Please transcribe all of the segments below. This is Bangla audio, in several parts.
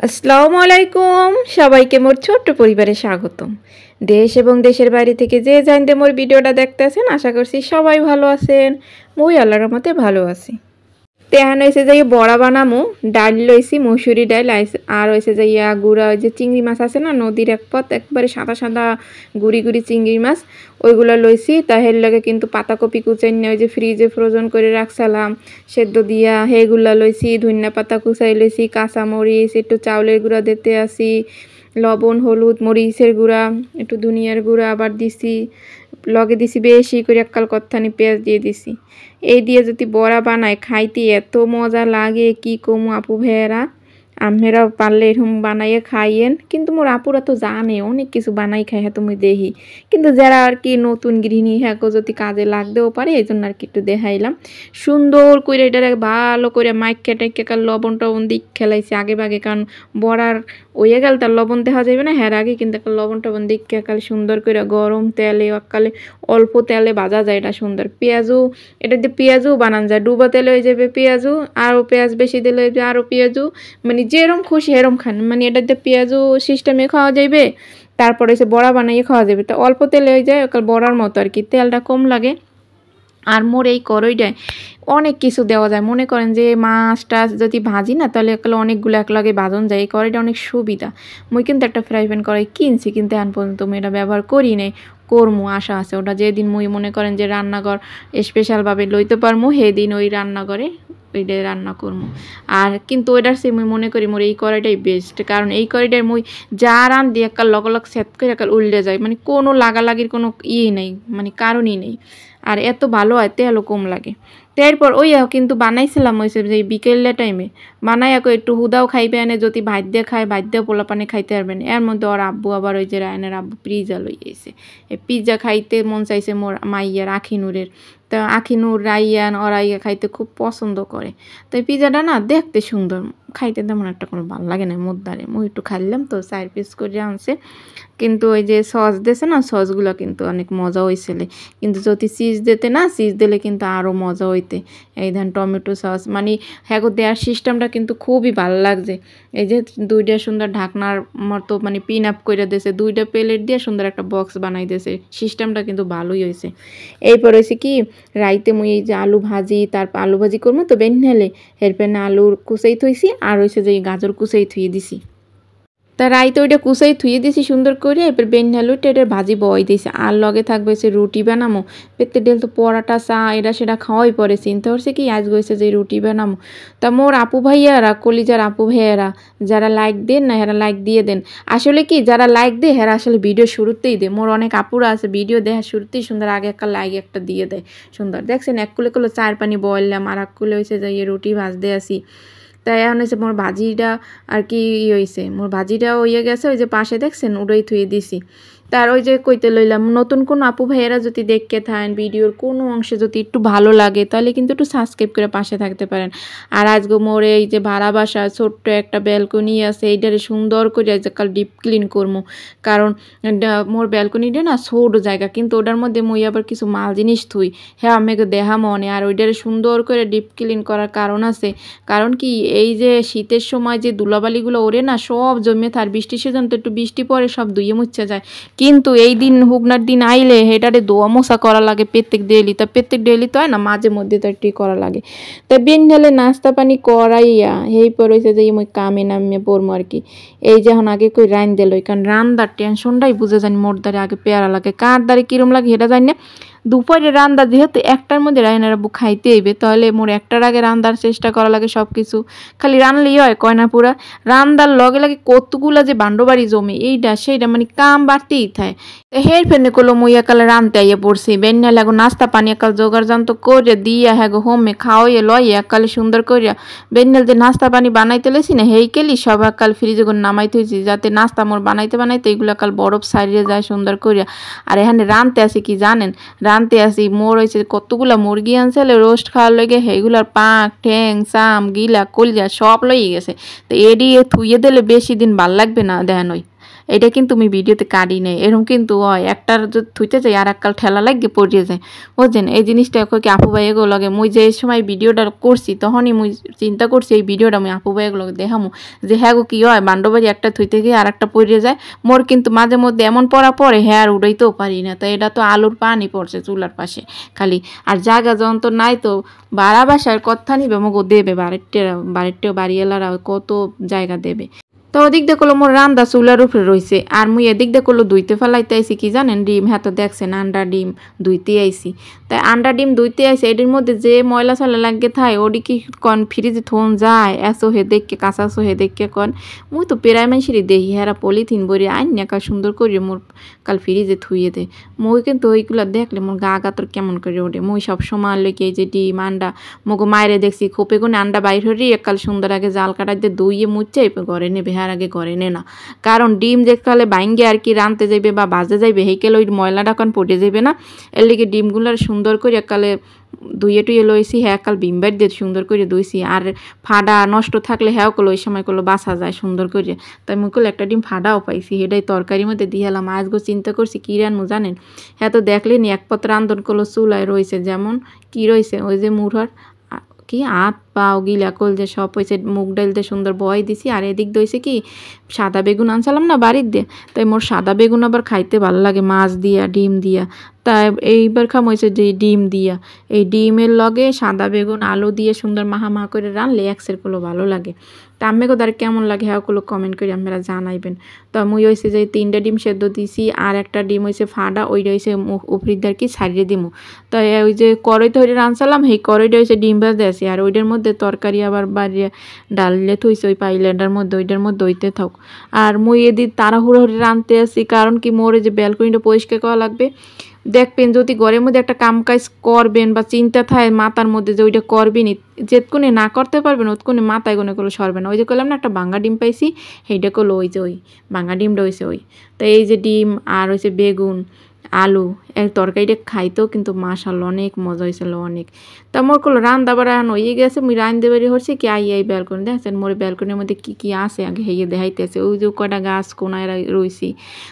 আসসালামু আলাইকুম সবাইকে মোর ছোট্ট পরিবারে স্বাগতম। দেশ এবং দেশের বাইরে থেকে যে জানতে মোর ভিডিওটা দেখতেছেন আশা করছি সবাই ভালো আছেন। মই আল্লাহর রহমতে ভালো আছি। তেহান হয়েছে যাই বড়া বানামো, ডাল লইছি মসুরি ডাল, আর হয়েছে যাইয়া গুঁড়া ওই যে চিংড়ি মাছ আছে না নদীর এক পথ একবারে সাদা সাদা গুড়ি গুড়ি চিংড়ি মাছ ওইগুলো লইছি। তাহের লাগে কিন্তু পাতাকপি কুচাই নিয়ে ওই যে ফ্রিজে ফ্রোজন করে রাখছিলাম সেদ্ধ দিয়া সেগুলা লইছি, ধনিয়া পাতা কুচাই লইছি, কাঁচামরিচ, একটু চাউলের গুঁড়া দিতে আসি, লবণ হলুদ মরিচের গুঁড়া একটু ধনিয়ার গুঁড়া আবার দিছি, লগে দিছি বেশি করে এককাল কত্থানি পেঁয়াজ দিয়ে দিছি। এই দিয়ে যদি বড়া বানায় খাইতে এত মজা লাগে কি কমু আপু ভাইয়েরা, আমেরা পারলে এরকম বানাইয়ে খাইয়েন। কিন্তু মোর আপুরা তো জানে অনেক কিছু বানাই খাই, হ্যাঁ তুমি দেখি, কিন্তু যারা আর কি নতুন গৃহিণী হ্যাঁ যদি কাজে লাগতেও পারে এই জন্য আর কি একটু দেখাইলাম। সুন্দর করে এটারে ভালো করে মাইকে টাইকে কাল লবণ টবণ দিক খেলাইছি আগে বাগে, কারণ বড়ার ওয়ে গেল তার লবণ দেখা যাবে না, হ্যাঁ আগে কিন্তু একটা লবণ টবণ দিক কাল সুন্দর করে গরম তেলে কালে অল্প তেলে ভাজা যায় এটা সুন্দর। পেঁয়াজও এটা দিয়ে পেঁয়াজও বানান যায়, ডুবা তেলে হয়ে যাবে পেঁয়াজও, আরও পেঁয়াজ বেশি দিলে হয়ে যাবে আরও পেঁয়াজও, মানে যেরম খুশি এরম খান, মানে এটা দিয়ে পেঁয়াজও সিস্টেমে খাওয়া যাবে, তারপরে এসে বড়া বানাইয়ে খাওয়া যাবে। তা অল্প তেলে হয়ে যায় বড়ার মতো আর কি, তেলটা কম লাগে। আর মোর এই কড়াইটায় অনেক কিছু দেওয়া যায়, মনে করেন যে মাছ টাছ যদি ভাজি না তাহলে অনেকগুলো একলগে ভাজন যায়, এই কড়াইটা অনেক সুবিধা। মুই কিন্তু একটা ফ্রাই প্যান কড়াই কিনছি কিন্তু এখন পর্যন্ত মুই এটা ব্যবহার করি নাই, করমু আশা আছে। ওটা যেদিন মুই মনে করেন যে রান্নাঘর স্পেশালভাবে লইতে পারমু সেদিন ওই রান্নাঘরে ওইটাই রান্না করবো। আর কিন্তু ওইটার সে মুই মনে করি মোর এই কড়াইটাই বেস্ট, কারণ এই কড়াইটার মুই যা রান দিয়ে একাল লগ লগ সেট করে একাল উল্টে যায়, মানে কোনো লাগালাগির কোনো ইয়ে নেই, মানে কারণই নেই। আর এত ভালো হয় তেলও কম লাগে। তারপর ওই কিন্তু বানাইছিলাম ওই যে বিকেলের টাইমে বানাই একটু হুদাও খাইবে এনে, যদি ভাত দিয়ে খায় ভাত দিয়ে পোলা পানি খাইতে পারবেন। এর মধ্যে ওর আব্বু আবার ওই যে রায়নের আব্বু পিৎজা লই গেছে, এই পিৎজা খাইতে মন চাইছে মোর মাইয়ার আখিনুরের। তা আখিনুর রাইয়ান ওরাইয়া খাইতে খুব পছন্দ করে, তো এই পিৎজাটা না দেখতে সুন্দর, খাইতে তেমন একটা কোনো ভালো লাগে না মোদ্দারে। মুই একটু খাইলাম তো 4 পিস করে আনছে, কিন্তু ওই যে সস দিয়েছে না সসগুলো কিন্তু অনেক মজা হয়েছিল। কিন্তু যদি চিজ দিতে না, চিজ দিলে কিন্তু আরও মজা হইতে। এই ধরেন টমেটো সস মানে হ্যাঁ দেওয়ার সিস্টেমটা কিন্তু খুবই ভালো লাগছে। এই যে 2টা সুন্দর ঢাকনার মতো মানে পিন আপ করে দিয়েছে, 2টা প্লেট দিয়ে সুন্দর একটা বক্স বানাই দিয়েছে, সিস্টেমটা কিন্তু ভালোই হয়েছে। এরপর হয়েছে কি রাইতে মুই এই যে আলু ভাজি, তারপর আলু ভাজি করবো তো বেনহেলে এরপর না আলুর কুচাই থইছি, আর হয়েছে যে গাজর কুচাই থুয়ে দিছি। তা রাইতে ওইটা কুচাই থুয়ে দিছি সুন্দর করে, এবার বেনহালুটা এটা ভাজি বয় দিয়েছি। আর লগে থাকবে সে রুটি বানামো, পেতে ডেল তো পরাটা চা এটা সেটা খাওয়াই পরে চিন্তা করছে কি আজ গেছে যে রুটি বানামো। তা মোর আপু ভাইয়ারা কলিজার আপু ভাইয়ারা যারা লাইক দেন না হেরা লাইক দিয়ে দেন। আসলে কি যারা লাইক দেয় হেরা আসলে ভিডিও শুরুতেই দেয়। মোর অনেক আপুরা আছে ভিডিও দেখা শুরুতেই সুন্দর আগে একটা লাইক একটা দিয়ে দেয় সুন্দর। দেখছেন এক কুলে কুলে চায়ের পানি বললাম, আর এক কুলে হয়েছে যে রুটি ভাজতে আসি। তাই এখন হয়েছে মোর ভাজিটা আর কি হয়েছে, মোর ভাজিটাও হয়ে গেছে, ওই যে পাশে দেখছেন উড়াই থুয়ে দিছি। তার ওই যে কইতে লইলাম নতুন কোনো আপু ভাইয়েরা যদি দেখতে থাকেন ভিডিওর কোনো অংশে যদি একটু ভালো লাগে তাহলে কিন্তু একটু সাবস্ক্রাইব করে পাশে থাকতে পারেন। আর আজকে মোর এই যে ভাড়া বাসা ছোট্ট একটা ব্যালকনি আছে, এইটারে সুন্দর করে আজ কাল ডিপ ক্লিন করবো, কারণ মোর ব্যালকনিটা না ছোট জায়গা, কিন্তু ওটার মধ্যে মই আবার কিছু মাল জিনিস থুই, হ্যাঁ আমাকে দেহা মনে। আর ওইটারে সুন্দর করে ডিপ ক্লিন করার কারণ আছে, কারণ কি এই যে শীতের সময় যে ধুলাবালিগুলো ওরে না সব জমে থার, বৃষ্টির সিজন তো একটু বৃষ্টি পরে সব ধুয়ে মুচ্ছে যায়, কিন্তু এই দিন হুগনার দিন আইলে হেটারে দোয়া মোছা করা লাগে প্রত্যেক ডেলি। তা প্রত্যেক ডেলি তো হয় না, মাঝে মধ্যে তো একটু করা লাগে। তা বেন ঢালে নাস্তা পানি করাইয়া এই পর হয়েছে যে মই কামে নামিয়ে পড়বো আর কি। এই যে এখন আগে কই রান দিল, কারণ রান্দার টেনশনটাই বুঝে জানি মোর দ্বারে আগে পেয়ারা লাগে, কার দ্বারে কিরম লাগে সেটা জানি না। দুপুরে রান্না যেহেতু একটার মধ্যে রায়নার আব্বু খাইতে আইবে, তাহলে মোর একটার আগে রান্নার চেষ্টা করা লাগে সব কিছু। খালি রানলেই হয় কয় না, পুরা রান্নার লগে লাগে কতগুলা যে বান্ডবাড়ি জমে এইটা সেইটা মানে কাম বাড়তেই থাকে। হের ফেনে করলো মুই একালে রানতে আইয়া পড়ছি, বেন্যা লাগো নাস্তা পানি একাল জোগাড় জানতো করে দিয়া হ্যাঁ গো হোমে খাওয়াইয়ে লইয়ে একালে সুন্দর করিয়া বেন্যাল যে নাস্তা পানি বানাইতে লেছি না হেইকেলি সব একাল ফ্রিজে করে নামাইতে হয়েছি, যাতে নাস্তা মোর বানাইতে বানাইতে এগুলো একাল বরফ সারিয়ে যায় সুন্দর করিয়া। আর এখানে রানতে আসি কি জানেন, রানতে আসি মোর হয়েছে কতগুলা মুরগি আনছিল রোস্ট খাওয়ার লগে, সেগুলার পাক ঠ্যাং চাম গিলা কলজা সব লইয়ে গেছে। তো এডি থুইয়ে দিলে বেশি দিন ভাল লাগবে না দেখান ওই এটা কিন্তু আমি ভিডিওতে কাটি নাই, এরকম কিন্তু হয় একটার যদি থুইতে যাই আর এককাল ঠেলা লাগে পড়িয়ে যায়, বুঝছেন। এই জিনিসটা কি আপু ভাই এগুলো লাগে মুই যে সময় ভিডিওটা করছি তখনই মুই চিন্তা করছি এই ভিডিওটা আমি আপু ভাই এগুলো দেখামো যে হ্যাঁ গো কি হয় বান্ডবাড়ি একটা থুইতে গিয়ে আর একটা পড়িয়ে যায়। মোর কিন্তু মাঝে মধ্যে এমন পড়া পড়ে হ্যাঁ আর উড়াইতেও পারি না, তো এটা তো আলুর পানি পড়ছে চুলার পাশে খালি, আর জায়গা যখন তো নাই তো বাড়া বাসার কথা নিবে মগো দেবে বাড়ির বাড়িওয়ালারা কত জায়গা দেবে। তো ওদিক দিয়ে করলো মোর রান্দা চুলার উপরে রয়েছে আর মুই এদিক দিয়ে করলো ধুইতে ফেলাইতে আইসি কি জানেন ডিম, হ্যাঁ তো দেখছেন আন্ডা ডিম ধুইতে আইসি। তাই আন্ডা ডিম ধুইতে আইসি এটির মধ্যে যে ময়লা চলা লাগে থাকে ওটি কি কন ফ্রিজে থন যায় এসো হে দেখকে কাঁচা সো হে দেখকে কন মুই তো পেরাই মাইসিরি দেখি হেরা পলিথিন বরি আইন না কাল সুন্দর করে মোর কাল ফ্রিজে থুইয়ে দে। মুই কিন্তু ওইগুলো দেখলে মোর গা গাতর কেমন করে ওঠে। মুই সব সময় লেগে এই যে ডিম আন্ডা মগো মায়েরে দেখছি খোপে কোনে আন্ডা বাইর হরি কাল সুন্দর আগে জাল কাটাই দিয়ে দইয়ে মুচ্ছে ঘরে নেবে, হ্যাঁ আগে ঘরে নে না, কারণ ডিম যে কালে বাইঙ্গে আর কি রানতে যাইবে বা বাজে যাইবে হেকেল ওই ময়লাটা কান পড়ে যাবে না, এর লিগে ডিমগুলার সুন্দর করে কালে ধুয়ে টুয়ে লইছি, হ্যাঁ কাল বিমবার দিয়ে সুন্দর করে ধুইছি। আর ফাডা নষ্ট থাকলে হ্যাঁ করলো ওই সময় করলো বাসা যায় সুন্দর করে, তাই মুই করলো একটা ডিম ফাডাও পাইছি সেটাই তরকারির মধ্যে দিয়ে এলাম। আজগো চিন্তা করছি কী রানবো জানেন, হ্যাঁ তো দেখলেনি এক পত্র রান্ধন করলো চুলায় রয়েছে যেমন কি রয়েছে ওই যে মুড়ার কি হাত পাও গিলা কল যে সব হয়েছে মুগ ডাল দিয়ে সুন্দর বয় দিছি। আর এদিক দইছে কি সাদা বেগুন আনছিলাম না বাড়ির দিয়ে, তাই মোর সাদা বেগুন আবার খাইতে ভালো লাগে মাছ দিয়া ডিম দিয়া, তাই এইবার খাম হয়েছে যে ডিম দিয়া, এই ডিমের লগে সাদা বেগুন আলু দিয়ে সুন্দর মাহা মাহা করে রানলে একসের গুলো ভালো লাগে। তা আমি কোথার কেমন লাগে হ্যাঁ গুলো কমেন্ট করে আপনারা জানাইবেন। তো মুই হয়েছে যে 3টা ডিম সেদ্ধ দিছি আর একটা ডিম হয়েছে ফাডা ওইটা হয়েছে উপরিদার কি ছাড়িয়ে দিমু। তো ওই যে কড়াইতে হইতে রানছিলাম সেই কড়াইটা হয়েছে ডিম ভাজতে আসি আর ওইটার মধ্যে তরকারি আবার বাড়িয়ে ডাললে থইছে ওই পাইলেটার মধ্যে ওইটার মধ্যে হইতে থাক। আর মুই এদিন তাড়াহুড়ো হয়ে রানতে আসি কারণ কি মোরে যে ব্যালকনিটা পরিষ্কার করা লাগবে। দেখবেন যদি ঘরের মধ্যে একটা কাম কাজ করবেন বা চিন্তা থাকে মাথার মধ্যে যে ওইটা করবেনি যেতক্ষণে না করতে পারবেন ওতক্ষণে মাথায় গুনে করলে সরবে না। ওই যে করলাম না একটা ভাঙা ডিম পাইছি সেইটা করলো ওই যে ওই ভাঙা ডিমটা হয়েছে ওই। তো এই যে ডিম আর হয়েছে বেগুন আলু এর তরকারিটা খাইতেও কিন্তু মাশাআল্লাহ অনেক মজা হয়েছিল অনেক। তা মোর করলো রান্দা বাড়া হয়ে গেছে মুই রান্ধতে বাড়ি হচ্ছে কি আই এই ব্যালকনি দেখছেন মোর ব্যালকনির মধ্যে কি কি আছে আগে হেয়ে দেখাইতেছে ওই যে কয়টা গাছ কোনায় রয়েছি।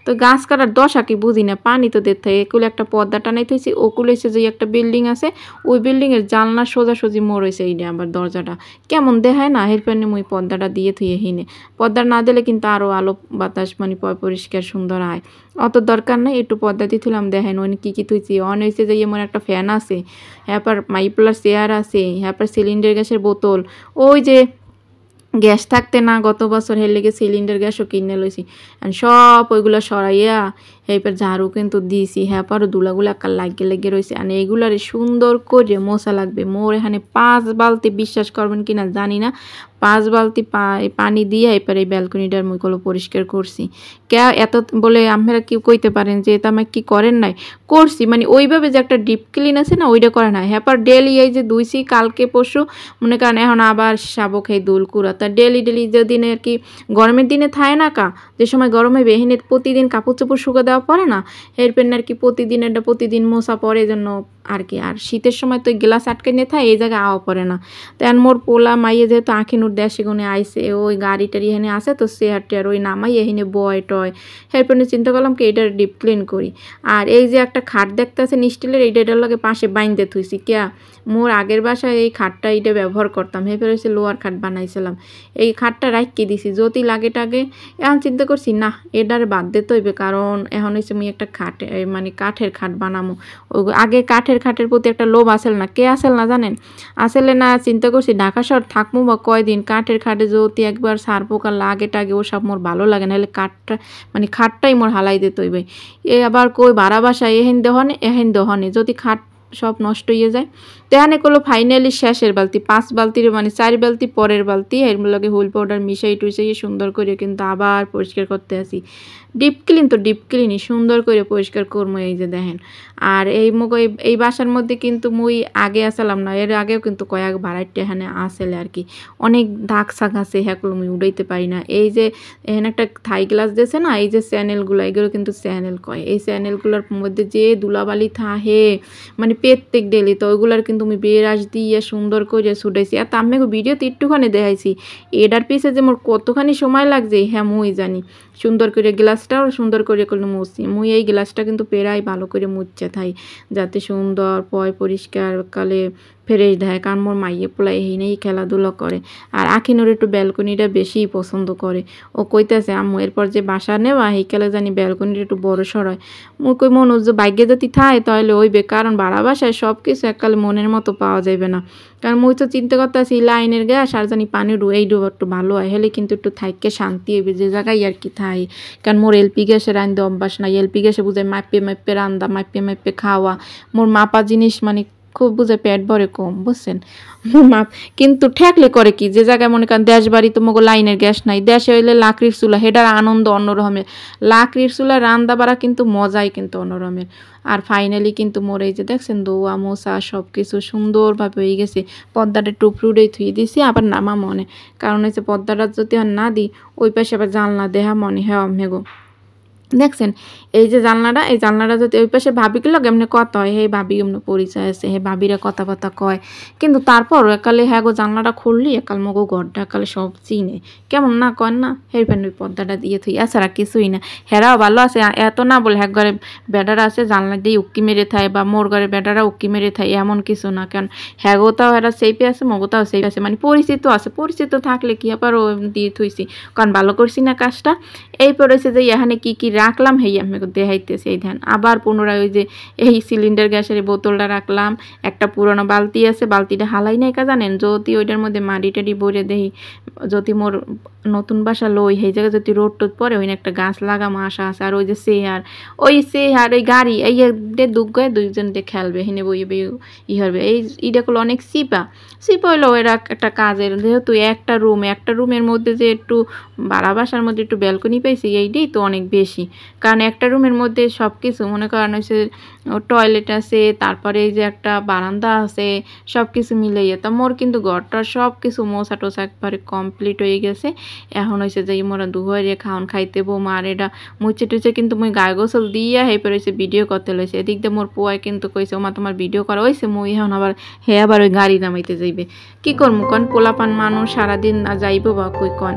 তো গাছ কাটার দশা কি বুঝি না পানি তো দেখতে একুলে একটা পর্দা টানাইতে হয়েছি ওকুলে এসে যে একটা বিল্ডিং আছে ওই বিল্ডিংয়ের জানলার সোজাসুজি মোর হয়েছে এইটা আবার দরজাটা কেমন দেখায় না এর পানি মুই পর্দাটা দিয়ে থুয়ে হিনে পর্দা না দিলে কিন্তু আরও আলো বাতাস মানে পরিষ্কার সুন্দর হয় অত দরকার নাই একটু পর্দা দিয়েছিলাম দেখেন ওই কী কী থুইছি অন হয়েছে যে এমন একটা ফ্যান আছে হ্যাঁ পর মাইপ্লার চেয়ার আছে হ্যাঁ পর সিলিন্ডার গ্যাসের বোতল ওই যে গ্যাস থাকতে না গত বছর হের লেগে সিলিন্ডার গ্যাসও কিনে লইছি সব ওইগুলো সরাইয়া এরপর ঝাড়ু কিন্তু দিয়েছি হ্যাঁ পর দুলাগুলো একটা লাগিয়ে লেগে রয়েছে আর এইগুলারে সুন্দর করে মশা লাগবে মোর এখানে 5 বালতি বিশ্বাস করবেন কিনা জানি না 5 বালতি পানি দিয়ে এরপর এই ব্যালকনিটার মুইগুলো পরিষ্কার করছি কে এত বলে আপনারা কি কইতে পারেন যে এটা আমি কি করেন নাই করছি মানে ওইভাবে যে একটা ডিপ ক্লিন আছে না ওইটা করে না হ্যাঁ পর ডেলি এই যে ধুইছি কালকে পরশু মনে করেন এখন আবার শাবক এই দুলকুড়া তা ডেলি যেদিন আর কি গরমের দিনে থাকে না কা যে সময় গরমে বেহিনে প্রতিদিন কাপড় চোপড় শুকা দেওয়া পড়ে না এরপর আর কি প্রতিদিন এটা প্রতিদিন মশা পড়ে জন্য আর কি আর শীতের সময় তো গ্লাস আটকে নিয়ে থাকে এই জায়গায় আওয়া পড়ে না তেন মোর পোলা মাইয়ে যেহেতু আঁখিনুর দেশে গুনে আইসে ওই গাড়ি টাড়ি এখানে আসে তো চেয়ার টেয়ার ওই নামাই এখানে বয় টয় এরপর চিন্তা করলাম কি এইটার ডিপ ক্লিন করি আর এই যে একটা খাট দেখতে আছে স্টিলের এইটার লাগে পাশে বাইন্দে থুইছি কিয়া মোর আগের বাসায় এই খাটটা এইটা ব্যবহার করতাম এরপর হচ্ছে লোয়ার খাট বানাইছিলাম এই খাটটা রাখি দিছি যদি লাগে টাগে এখন চিন্তা করছি না এটার বাদ দিতে হইবে কারণ এখন হচ্ছে আমি একটা খাট মানে কাঠের খাট বানামো আগে কাঠের খাটের প্রতি একটা লোভ আসেল না কে আসেল না জানেন আসলে না চিন্তা করছি ঢাকা শহর থাকবো বা কয়দিন কাঠের খাটে যদি একবার সার পোকা লাগে টাগে ওসব মোর ভালো লাগে না হলে কাঠটা মানে খাটটাই মোর হালাই দিতে হইবে এ আবার কই ভাড়া বাসায় এহেন দহনে যদি খাট সব নষ্ট হয়ে যায় তেহানে করলো ফাইনালি শেষের বালতি 5 বালতির মানে 4 বালতি পরের বালতি এর লগে হুইল পাউডার মিশাই টুইসাই সুন্দর করে কিন্তু আবার পরিষ্কার করতে আসি ডিপ ক্লিন তো ডিপ ক্লিনই সুন্দর করে পরিষ্কার করবো এই যে দেখেন আর এই বাসার মধ্যে কিন্তু মুই আগে আসলাম না এর আগেও কিন্তু কয়েক ভাড়াইতে এখানে আসলে আর কি অনেক দাগ শাক আছে হ্যাঁগুলো মুই উড়াইতে পারি না এই যে এখানে একটা থাই গ্লাস দিয়েছে না এই যে চ্যানেলগুলো এগুলো কিন্তু চ্যানেল কয় এই চ্যানেলগুলোর মধ্যে যে ধুলাবালি থাহে মানে প্রত্যেক ডেলি তো ওইগুলার কিন্তু আমি বেরাস দিয়ে সুন্দর করে ছুটাইছি আর আমি ভিডিওতে একটুখানি দেখাইছি এটার পিছে যে মোর কতখানি সময় লাগছে হ্যাঁ মুই জানি সুন্দর করে গ্লাস গ্লাসটাও সুন্দর করে মুছি মুই এই গ্লাসটা কিন্তু পেরাই ভালো করে মুচ্ছে থাই যাতে সুন্দর পরিষ্কার কালে ফ্রেশ দেয় কারণ মোর মাইয়ে পোলা এই নেই খেলাধুলা করে আর আখিনুর একটু ব্যালকনিটা বেশি পছন্দ করে ও কইতেছে আম্মু এরপর যে বাসা নেওয়া এই খেলে জানি ব্যালকনিটা একটু বড় সড় হয় মুই কই মনে যে ভাগ্যে যদি থায় তাহলে হইবে কারণ ভাড়া বাসায় সব কিছু এককালে মনের মতো পাওয়া যাবে না কারণ মুই তো চিন্তা করতেছি লাইনের গ্যাস আর জানি পানি এই ডুব একটু ভালো হয় হলে কিন্তু একটু থাইকে শান্তি হইবে যে জায়গায় আর কি থাই কারণ মোর এলপি গ্যাসে রান্ধতে অভ্যাস নাই এলপি গ্যাসে বুঝে মাইপে রান্দা মাইপে খাওয়া মোর মাপা জিনিস মানে খুব বুঝে পেট ভরে কম বুঝছেন মাপ কিন্তু ঠেকলে করে কি যে জায়গায় মনে করেন দেশ বাড়ি তো মগো লাইনের গ্যাস নাই দেশে হইলে লাকড়ির চুলা হেটার আনন্দ অন্যরকমের লাকড়ির চুলা রান্দা বাড়া কিন্তু মজাই কিন্তু অন্যরকমের আর ফাইনালি কিন্তু মোর এই যে দেখছেন দোয়া মোসা সব কিছু সুন্দরভাবে হয়ে গেছে পর্দাটা টুপরুডেই থুয়ে দিয়েছি আবার নামা মনে কারণ হচ্ছে পর্দাটা যদি আর না দিই ওই পাশে আবার জানলা দেহা মনে হ্যাঁ মেগো দেখছেন এই যে জানলাটা এই জানলাটা যদি ওই পাশে ভাবিগুলো এমনি কথা হয় হে ভাবি এমনি পরিচয় আছে হে ভাবিরা কথাবার্তা কয় কিন্তু তারপর একালে হ্যাঁ গো জানলাটা খুললি একাল মগো ঘরটা একালে সব চিনে কেমন না কয় না হের ফ্যান ওই পর্দাটা দিয়ে থুই এছাড়া কিছুই না হেরাও ভালো আছে এত না বলে হ্যাঁ ঘরে বেডারা আছে জানলা দিয়ে উক্কি মেরে থায় বা মোর ঘরে বেডারা উক্কি মেরে থায় এমন কিছু না কারণ হ্যাঁ গোতাও হেরা সেইপে আছে মগোতাও সেইপে আছে মানে পরিচিত আছে পরিচিত থাকলে কি আবার ও দিয়ে থুইছি কারণ ভালো করছি না কাজটা এই পড়েছে যে এখানে কি কি রাখলাম হেই আমি দেখাইতেছি এই ধ্যান আবার পুনরায় ওই যে এই সিলিন্ডার গ্যাসের বোতলটা রাখলাম একটা পুরনো বালতি আছে বালতিটা হালাই নাই কা জানেন যদি ওইটার মধ্যে মাটি টাটি ভরে দেই যদি মোর নতুন বাসা লই সেই জায়গায় যদি রোড টোড পরে ওই একটা গাছ লাগাম আশা আছে আর ওই যে চেয়ার ওই গাড়ি এই দুগায় দুইজনকে খেলবে হেনে বইবে ই হবে এই ইটা করলো অনেক সিপা হইলো এরা একটা কাজের যেহেতু একটা রুমের মধ্যে যে একটু ভাড়া বাসার মধ্যে একটু ব্যালকনি পাইছি এইটাই তো অনেক বেশি কারণ একটা রুমের মধ্যে সব কিছু মনে করেন হচ্ছে টয়লেট আছে তারপরে এই যে একটা বারান্দা আছে সব কিছু মিলে তা মোর কিন্তু ঘরটার সব কিছু মোছা টোছা একবারে কমপ্লিট হয়ে গেছে এখন হয়েছে যে মোরা দুঘরে খাওয়ান খাইতে বৌমা আর এটা মুছে টুচে কিন্তু মুই গায়ে গোসল দিয়া হেপে রয়েছে ভিডিও করতে লইছে এদিক দিয়ে মোর পোয়ায় কিন্তু কইছে ওমা তোমার ভিডিও করা হয়েছে মুই এখন আবার আবার ওই গাড়ি নামাইতে যাইবে কি করবো কন পোলাপান মানুষ সারাদিন যাইব বা কই কন